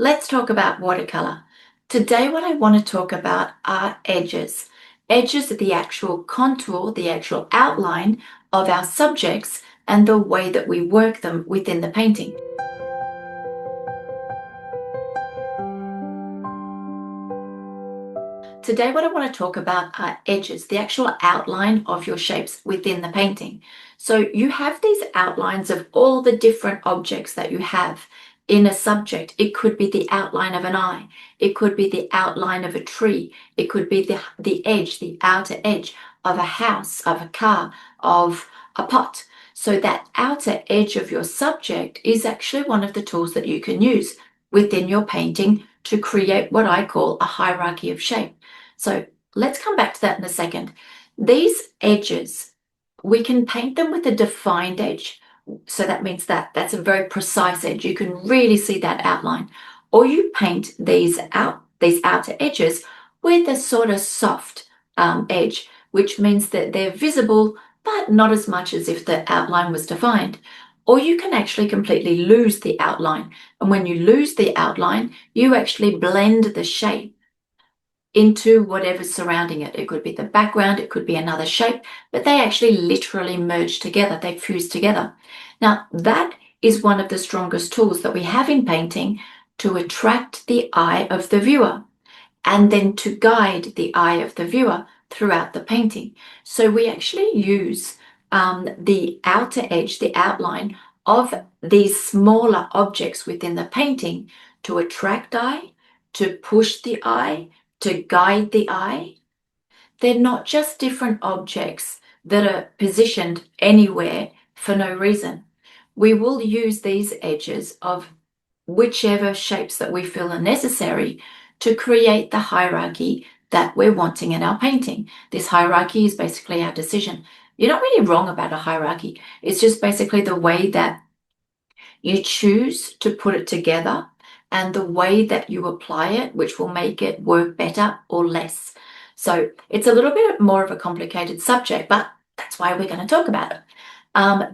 Let's talk about watercolor. Today, what I want to talk about are edges. Edges are the actual contour, the actual outline of our subjects and the way that we work them within the painting. Today, what I want to talk about are edges, the actual outline of your shapes within the painting. So you have these outlines of all the different objects that you have in a subject. It could be the outline of an eye. It could be the outline of a tree. It could be the edge, the outer edge of a house, of a car, of a pot. So that outer edge of your subject is actually one of the tools that you can use within your painting to create what I call a hierarchy of shape. So let's come back to that in a second. These edges, we can paint them with a defined edge. So that means that that's a very precise edge. You can really see that outline. Or you paint these outer edges with a sort of soft edge, which means that they're visible, but not as much as if the outline was defined. Or you can actually completely lose the outline. And when you lose the outline, you actually blend the shape into whatever's surrounding it. It could be the background, it could be another shape, but they actually literally merge together, they fuse together. Now, that is one of the strongest tools that we have in painting to attract the eye of the viewer and then to guide the eye of the viewer throughout the painting. So we actually use the outer edge, the outline of these smaller objects within the painting to attract eye, to push the eye, to guide the eye. They're not just different objects that are positioned anywhere for no reason. We will use these edges of whichever shapes that we feel are necessary to create the hierarchy that we're wanting in our painting. This hierarchy is basically our decision. You're not really wrong about a hierarchy. It's just basically the way that you choose to put it together and the way that you apply it, which will make it work better or less. So it's a little bit more of a complicated subject, but that's why we're going to talk about it.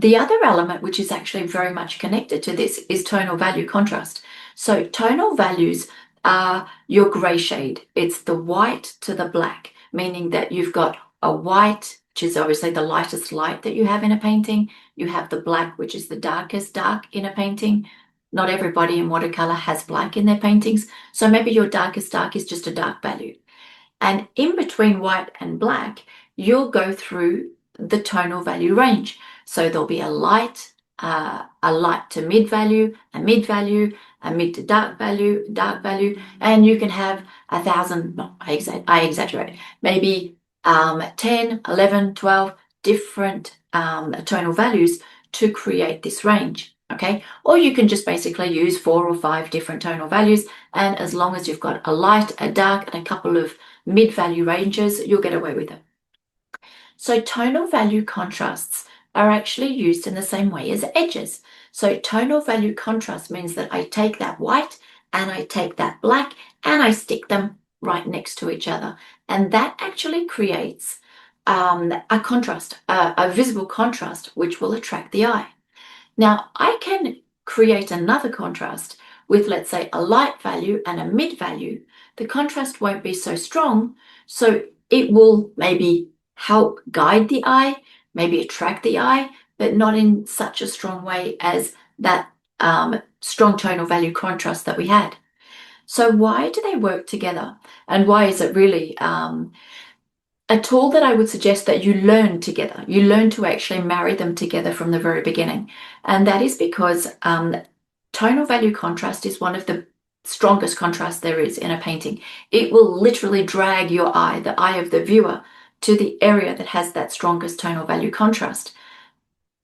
The other element, which is actually very much connected to this, is tonal value contrast. So tonal values are your gray shade. It's the white to the black, meaning that you've got a white, which is obviously the lightest light that you have in a painting. You have the black, which is the darkest dark in a painting. Not everybody in watercolor has black in their paintings. So maybe your darkest dark is just a dark value. And in between white and black, you'll go through the tonal value range. So there'll be a light to mid value, a mid value, a mid to dark value, and you can have 1,000, no, I exaggerate, maybe 10, 11, 12 different tonal values to create this range, okay? Or you can just basically use 4 or 5 different tonal values, and as long as you've got a light, a dark, and a couple of mid-value ranges, you'll get away with it. So tonal value contrasts are actually used in the same way as edges. So tonal value contrast means that I take that white and I take that black and I stick them right next to each other. And that actually creates a contrast, a visible contrast, which will attract the eye. Now, I can create another contrast with, let's say, a light value and a mid value. The contrast won't be so strong, so it will maybe help guide the eye, maybe attract the eye, but not in such a strong way as that strong tonal value contrast that we had. So why do they work together? And why is it really a tool that I would suggest that you learn together? You learn to actually marry them together from the very beginning. And that is because tonal value contrast is one of the strongest contrasts there is in a painting. It will literally drag your eye, the eye of the viewer, to the area that has that strongest tonal value contrast.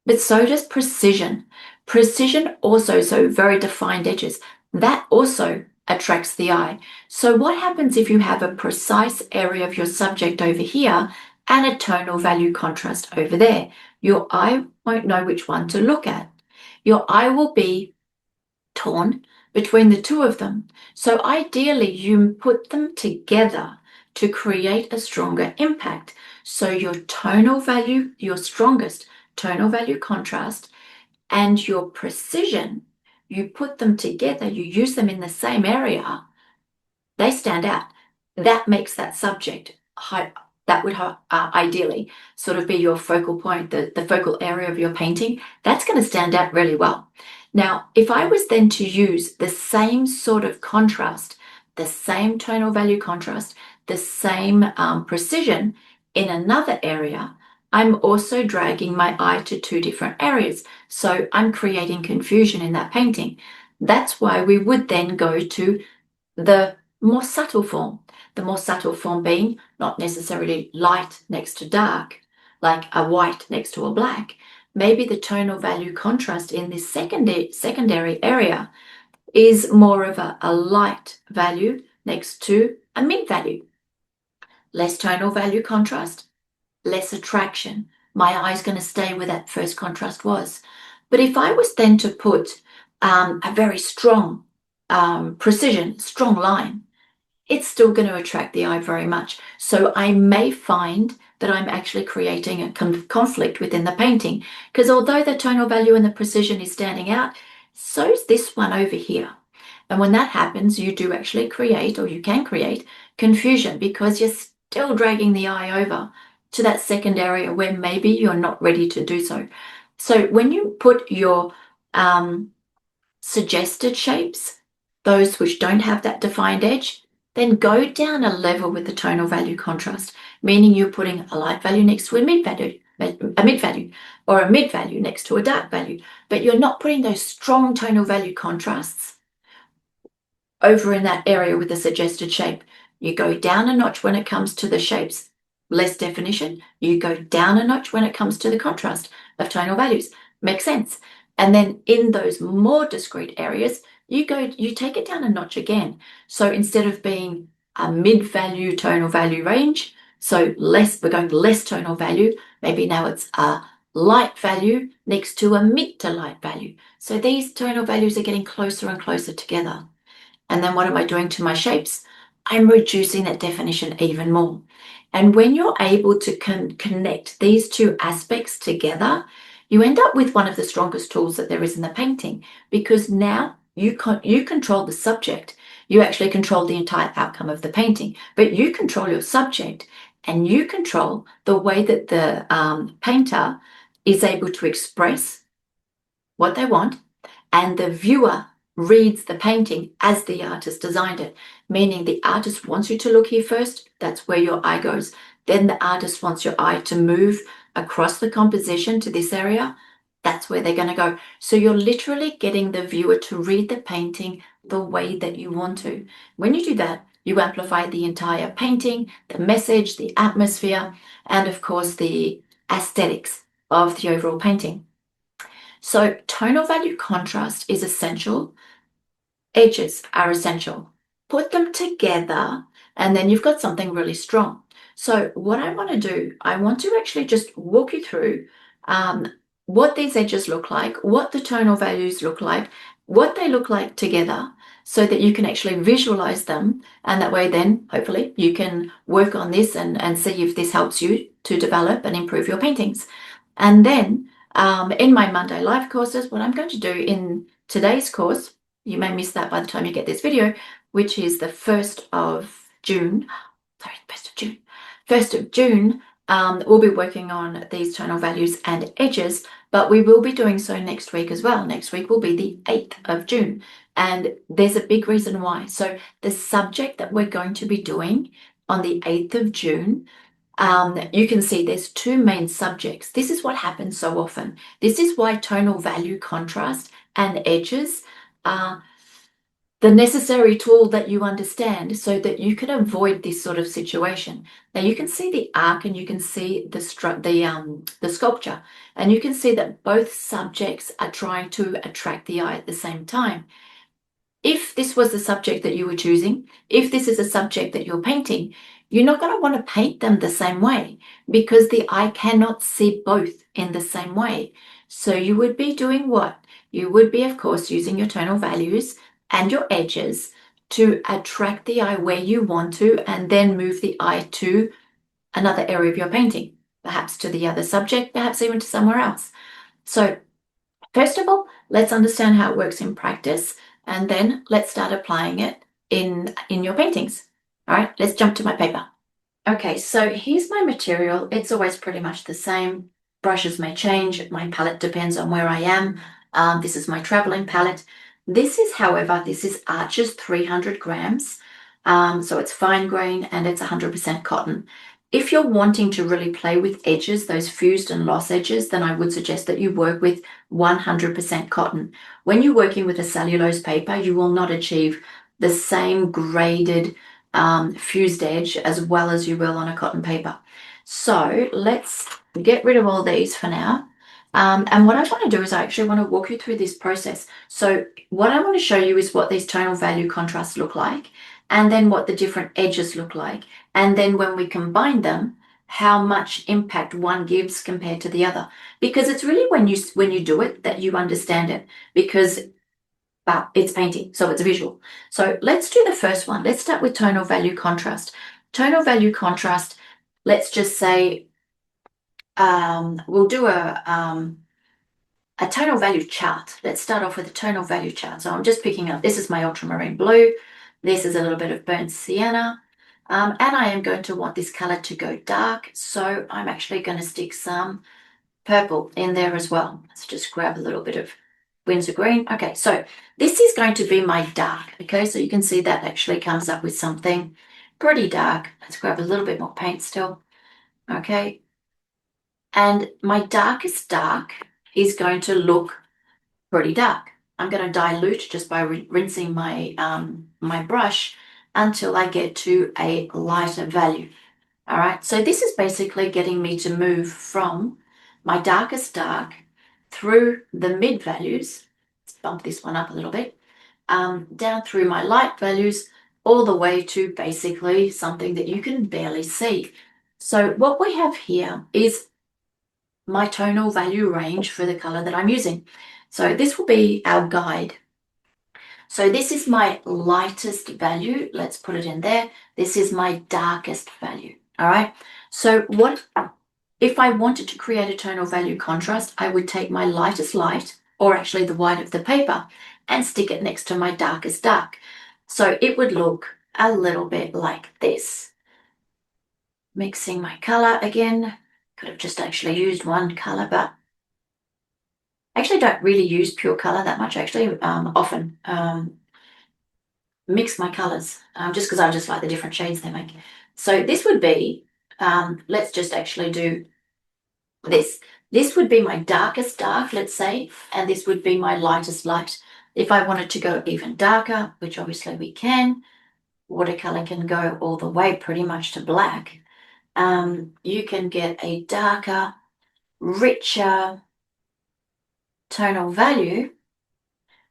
But so does precision. Precision also, so very defined edges, that also attracts the eye. So what happens if you have a precise area of your subject over here and a tonal value contrast over there? Your eye won't know which one to look at. Your eye will be torn between the two of them. So ideally, you put them together to create a stronger impact. So your tonal value, your strongest tonal value contrast, and your precision, you put them together, you use them in the same area, they stand out. That makes that subject high. That would ideally sort of be your focal point, the focal area of your painting. That's going to stand out really well. Now, if I was then to use the same sort of contrast, the same tonal value contrast, the same precision in another area, I'm also dragging my eye to two different areas. So I'm creating confusion in that painting. That's why we would then go to the more subtle form. The more subtle form being not necessarily light next to dark, like a white next to a black. Maybe the tonal value contrast in this secondary area is more of a light value next to a mid value. Less tonal value contrast, less attraction. My eye's going to stay where that first contrast was. But if I was then to put a very strong precision, strong line, it's still going to attract the eye very much. So I may find that I'm actually creating a conflict within the painting, because although the tonal value and the precision is standing out, so is this one over here. And when that happens, you do actually create, or you can create, confusion, because you're still dragging the eye over to that second area where maybe you're not ready to do so. So when you put your suggested shapes, those which don't have that defined edge, then go down a level with the tonal value contrast, meaning you're putting a light value next to a mid value, or a mid value next to a dark value, but you're not putting those strong tonal value contrasts over in that area with the suggested shape. You go down a notch when it comes to the shapes, less definition. You go down a notch when it comes to the contrast of tonal values. Makes sense. And then in those more discrete areas, you take it down a notch again. So instead of being a mid-value tonal value range, so we're going less tonal value, maybe now it's a light value next to a mid to light value. So these tonal values are getting closer and closer together. And then what am I doing to my shapes? I'm reducing that definition even more. And when you're able to connect these two aspects together, you end up with one of the strongest tools that there is in the painting, because now you control the subject. You actually control the entire outcome of the painting, but you control your subject, and you control the way that the painter is able to express what they want, and the viewer reads the painting as the artist designed it, meaning the artist wants you to look here first, that's where your eye goes. Then the artist wants your eye to move across the composition to this area, that's where they're going to go. So you're literally getting the viewer to read the painting the way that you want to. When you do that, you amplify the entire painting, the message, the atmosphere, and of course the aesthetics of the overall painting. So tonal value contrast is essential. Edges are essential. Put them together and then you've got something really strong. So what I want to do, I want to actually just walk you through what these edges look like, what the tonal values look like, what they look like together, so that you can actually visualize them. And that way then, hopefully, you can work on this and see if this helps you to develop and improve your paintings. And then in my Monday live courses, what I'm going to do in today's course, you may miss that by the time you get this video, which is the 1st of June. Sorry, 1st of June. 1st of June, we'll be working on these tonal values and edges, but we will be doing so next week as well. Next week will be the 8th of June. And there's a big reason why. So the subject that we're going to be doing on the 8th of June, you can see there's two main subjects. This is what happens so often. This is why tonal value contrast and edges are the necessary tool that you understand so that you can avoid this sort of situation. Now you can see the arc and you can see the sculpture, and you can see that both subjects are trying to attract the eye at the same time. If this was the subject that you were choosing, if this is a subject that you're painting, you're not going to want to paint them the same way, because the eye cannot see both in the same way. So you would be doing what? You would be, of course, using your tonal values and your edges to attract the eye where you want to, and then move the eye to another area of your painting, perhaps to the other subject, perhaps even to somewhere else. So First of all, let's understand how it works in practice, and then let's start applying it in your paintings. All right, let's jump to my paper. Okay, so here's my material. It's always pretty much the same. Brushes may change. My palette depends on where I am. This is my traveling palette. This is, however, this is Arches 300 grams. So it's fine grain and it's 100% cotton. If you're wanting to really play with edges, those fused and lost edges, then I would suggest that you work with 100% cotton. When you're working with a cellulose paper, you will not achieve the same graded fused edge as well as you will on a cotton paper. So let's get rid of all these for now. And what I want to do is I actually want to walk you through this process. So what I want to show you is what these tonal value contrasts look like, and then what the different edges look like. And then when we combine them, how much impact one gives compared to the other. Because it's really when you do it that you understand it, because but it's painting, so it's visual. So let's do the first one. Let's start with tonal value contrast. Tonal value contrast, let's just say we'll do a tonal value chart. Let's start off with a tonal value chart. So I'm just picking up, this is my ultramarine blue. This is a little bit of burnt sienna. And I am going to want this color to go dark. So I'm actually going to stick some purple in there as well. Let's just grab a little bit of Windsor green. Okay, so this is going to be my dark. Okay, so you can see that actually comes up with something pretty dark. Let's grab a little bit more paint still. Okay, and my darkest dark is going to look pretty dark. I'm going to dilute just by rinsing my my brush until I get to a lighter value. All right, so this is basically getting me to move from my darkest dark through the mid values. Let's bump this one up a little bit, down through my light values, all the way to basically something that you can barely see. So what we have here is my tonal value range for the color that I'm using. So this will be our guide. So this is my lightest value. Let's put it in there. This is my darkest value. All right. So what if I wanted to create a tonal value contrast, I would take my lightest light, or actually the white of the paper, and stick it next to my darkest dark. So it would look a little bit like this. Mixing my color again. Could have just actually used one color, but I actually don't really use pure color that much, actually, often. Mix my colors just because I just like the different shades they make. So this would be, let's just actually do this. This would be my darkest dark, let's say, and this would be my lightest light. If I wanted to go even darker, which obviously we can, watercolor can go all the way pretty much to black. You can get a darker, richer tonal value,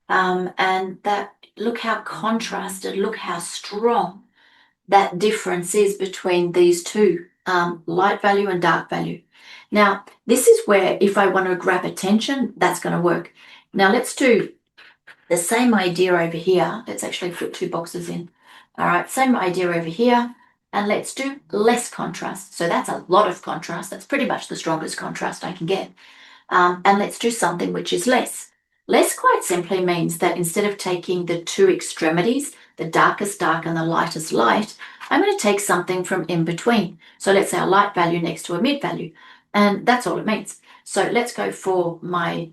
and that, look how contrasted, look how strong that difference is between these two, light value and dark value. Now, this is where if I want to grab attention, that's going to work. Now let's do the same idea over here. Let's actually put two boxes in. All right, same idea over here. And let's do less contrast. So that's a lot of contrast. That's pretty much the strongest contrast I can get. And let's do something which is less. Less quite simply means that instead of taking the two extremities, the darkest dark and the lightest light, I'm going to take something from in between. So let's say a light value next to a mid value. And that's all it means. So let's go for my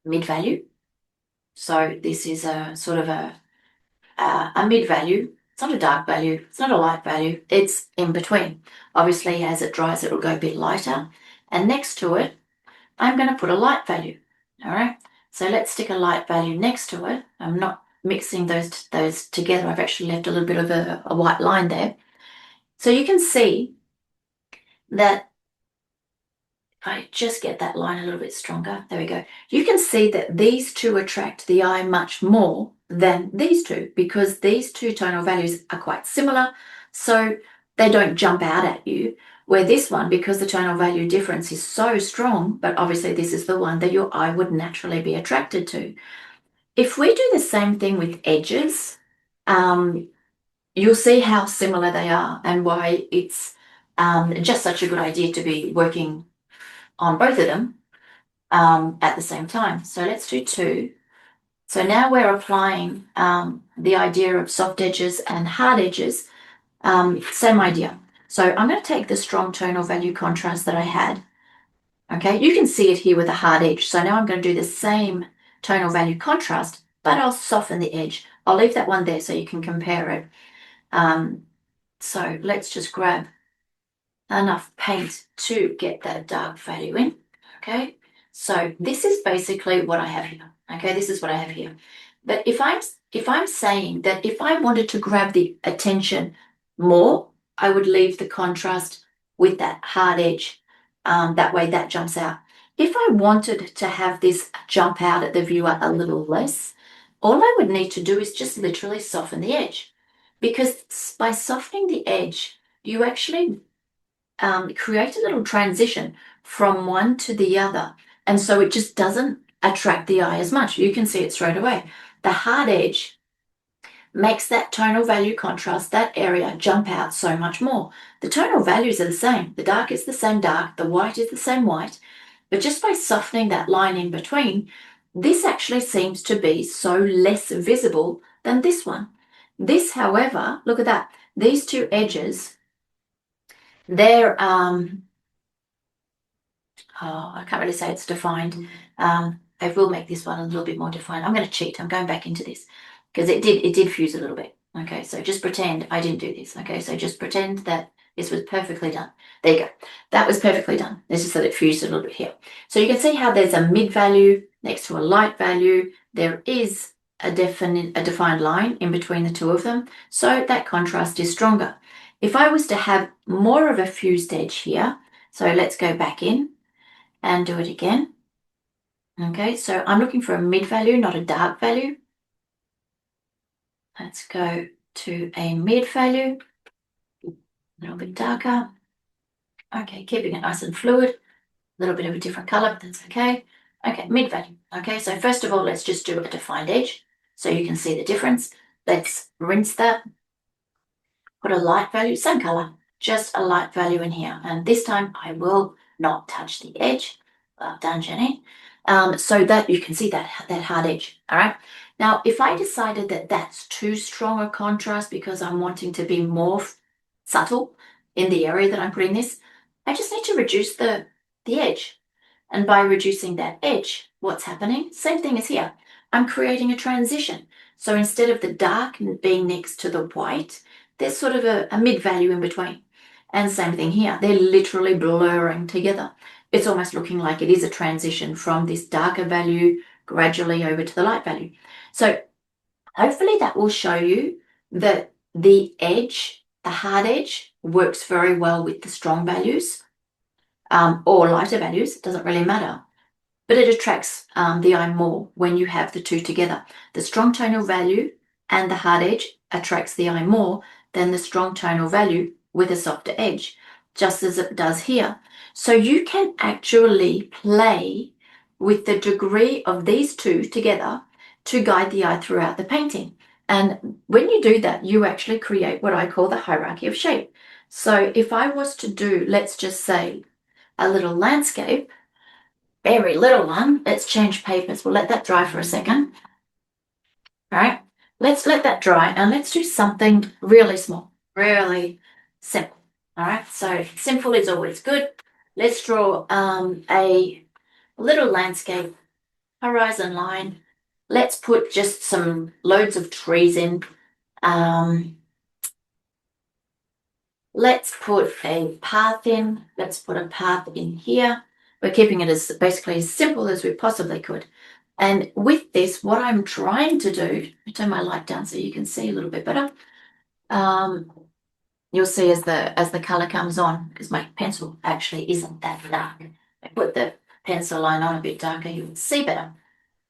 mid value. So this is a sort of a mid value. It's not a dark value. It's not a light value. It's in between. Obviously, as it dries, it'll go a bit lighter. And next to it, I'm going to put a light value. All right. So let's stick a light value next to it. I'm not mixing those together. I've actually left a little bit of a white line there. So you can see that if I just get that line a little bit stronger, there we go. You can see that these two attract the eye much more than these two, because these two tonal values are quite similar. So they don't jump out at you. Where this one, because the tonal value difference is so strong, but obviously this is the one that your eye would naturally be attracted to. If we do the same thing with edges, you'll see how similar they are and why it's just such a good idea to be working on both of them. at the same time. So let's do 2. So now we're applying the idea of soft edges and hard edges. Same idea. So I'm going to take the strong tonal value contrast that I had. Okay, you can see it here with a hard edge. So now I'm going to do the same tonal value contrast, but I'll soften the edge. I'll leave that one there so you can compare it. So let's just grab enough paint to get that dark value in. Okay, so this is basically what I have here. Okay, this is what I have here. But if I'm saying that if I wanted to grab the attention more, I would leave the contrast with that hard edge. That way that jumps out. If I wanted to have this jump out at the viewer a little less, all I would need to do is just literally soften the edge. Because by softening the edge, you actually create a little transition from one to the other. And so it just doesn't attract the eye as much. You can see it straight away. The hard edge makes that tonal value contrast, that area, jump out so much more. The tonal values are the same. The dark is the same dark, the white is the same white, but just by softening that line in between, this actually seems to be so less visible than this one. This, however, look at that. These two edges, they're, I can't really say it's defined. I will make this one a little bit more defined. I'm going to cheat. I'm going back into this because it did fuse a little bit. Okay, so just pretend I didn't do this. Okay, so just pretend that this was perfectly done. There you go. That was perfectly done. It's just that it fused a little bit here. So you can see how there's a mid value next to a light value. There is a defined line in between the two of them. So that contrast is stronger. If I was to have more of a fused edge here, so let's go back in and do it again. Okay, so I'm looking for a mid value, not a dark value. Let's go to a mid value, a little bit darker. Okay, keeping it nice and fluid, a little bit of a different color, but that's okay. Okay, mid value. Okay, so first of all, let's just do a defined edge so you can see the difference. Let's rinse that, put a light value, same color, just a light value in here. And this time I will not touch the edge. Well done, Jenny. So that you can see that hard edge. All right. Now, if I decided that that's too strong a contrast because I'm wanting to be more subtle in the area that I'm putting this, I just need to reduce the edge. And by reducing that edge, what's happening? Same thing as here. I'm creating a transition. So instead of the dark being next to the white, there's sort of a mid value in between. And same thing here. They're literally blurring together. It's almost looking like it is a transition from this darker value gradually over to the light value. So hopefully that will show you that the edge, the hard edge, works very well with the strong values or lighter values. It doesn't really matter. But it attracts the eye more when you have the two together. The strong tonal value and the hard edge attracts the eye more than the strong tonal value with a softer edge, just as it does here. So you can actually play with the degree of these two together to guide the eye throughout the painting. And when you do that, you actually create what I call the hierarchy of shape. So if I was to do, let's just say, a little landscape, very little one, let's change papers. We'll let that dry for a second. All right, let's let that dry and let's do something really small, really simple. All right, so simple is always good. Let's draw a little landscape, horizon line. Let's put just some loads of trees in. Let's put a path in. Let's put a path in here. We're keeping it as basically as simple as we possibly could. And with this, what I'm trying to do, let me turn my light down so you can see a little bit better. You'll see as the color comes on, because my pencil actually isn't that dark. I put the pencil line on a bit darker, you can see better.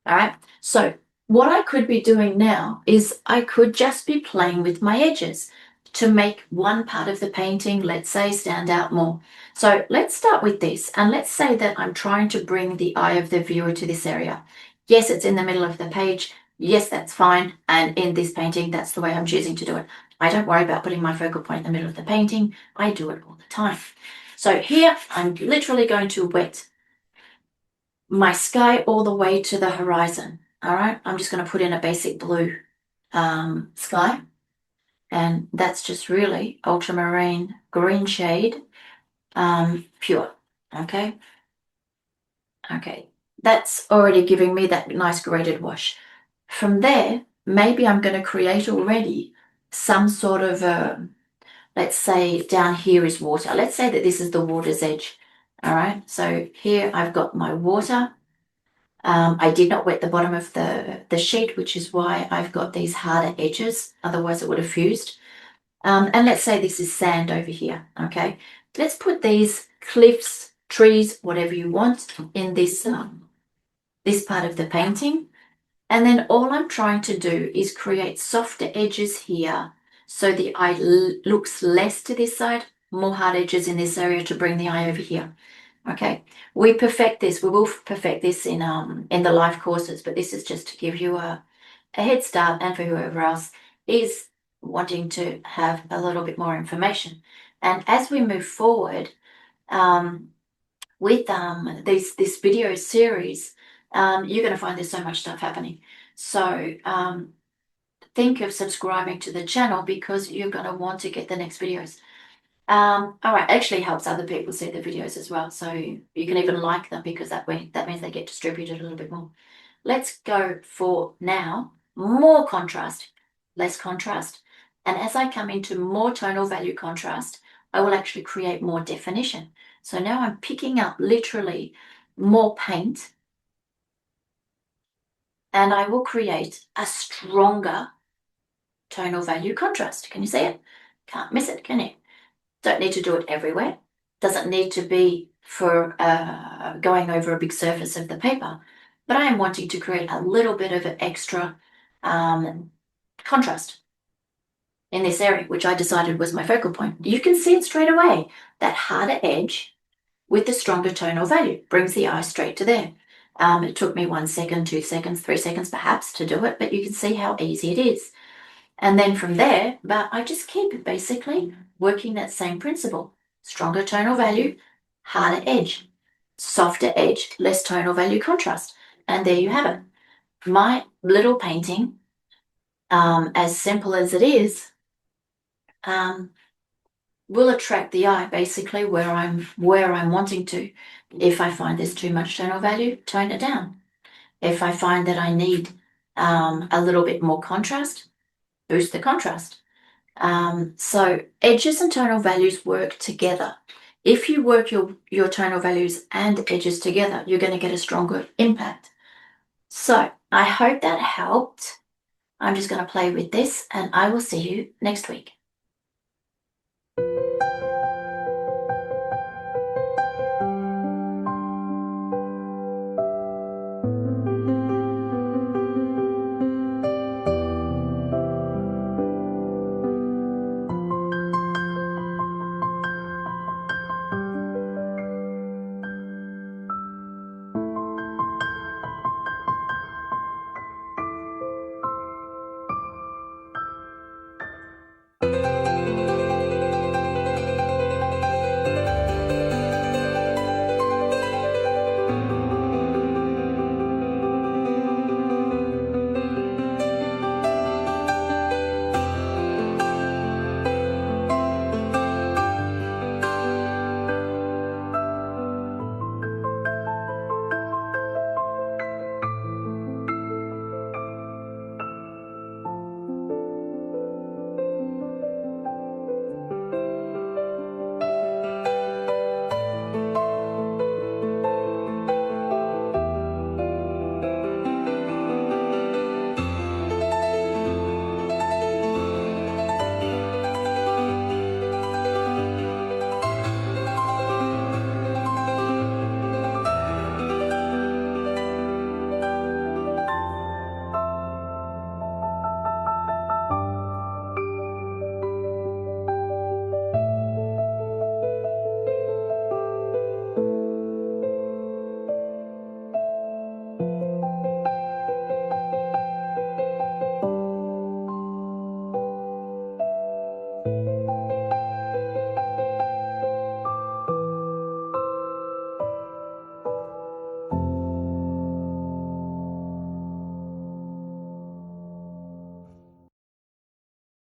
All right, so what I could be doing now is I could just be playing with my edges to make one part of the painting, let's say, stand out more. So let's start with this, and let's say that I'm trying to bring the eye of the viewer to this area. Yes, it's in the middle of the page. Yes, that's fine. And in this painting, that's the way I'm choosing to do it. I don't worry about putting my focal point in the middle of the painting. I do it all the time. So here, I'm literally going to wet my sky all the way to the horizon. All right, I'm just going to put in a basic blue sky, and that's just really ultramarine green shade, pure. Okay, that's already giving me that nice graded wash. From there, maybe I'm going to create already some sort of let's say down here is water. Let's say that this is the water's edge. All right, so here I've got my water. I did not wet the bottom of the sheet, which is why I've got these harder edges. Otherwise it would have fused. And let's say this is sand over here, okay? Let's put these cliffs, trees, whatever you want in this, this part of the painting. And then all I'm trying to do is create softer edges here so the eye looks less to this side, more hard edges in this area to bring the eye over here. Okay, we perfect this. We will perfect this in the live courses, but this is just to give you a head start, and for whoever else is wanting to have a little bit more information. And as we move forward with this video series, you're going to find there's so much stuff happening. So think of subscribing to the channel because you're going to want to get the next videos. All right, actually helps other people see the videos as well. So you can even like them because that means they get distributed a little bit more. Let's go for now more contrast, less contrast. And as I come into more tonal value contrast, I will actually create more definition. So now I'm picking up literally more paint, and I will create a stronger tonal value contrast. Can you see it? Can't miss it, can you? Don't need to do it everywhere. Doesn't need to be for going over a big surface of the paper. But I am wanting to create a little bit of an extra contrast in this area, which I decided was my focal point. You can see it straight away. That harder edge with the stronger tonal value brings the eye straight to there. It took me 1 second, 2 seconds, 3 seconds perhaps to do it, but you can see how easy it is. And then from there, but I just keep basically working that same principle. Stronger tonal value, harder edge, softer edge, less tonal value contrast. And there you have it. My little painting, as simple as it is, will attract the eye basically where I'm wanting to. If I find there's too much tonal value, tone it down. If I find that I need a little bit more contrast, boost the contrast. So edges and tonal values work together. If you work your tonal values and edges together, you're going to get a stronger impact. So I hope that helped. I'm just going to play with this, and I will see you next week.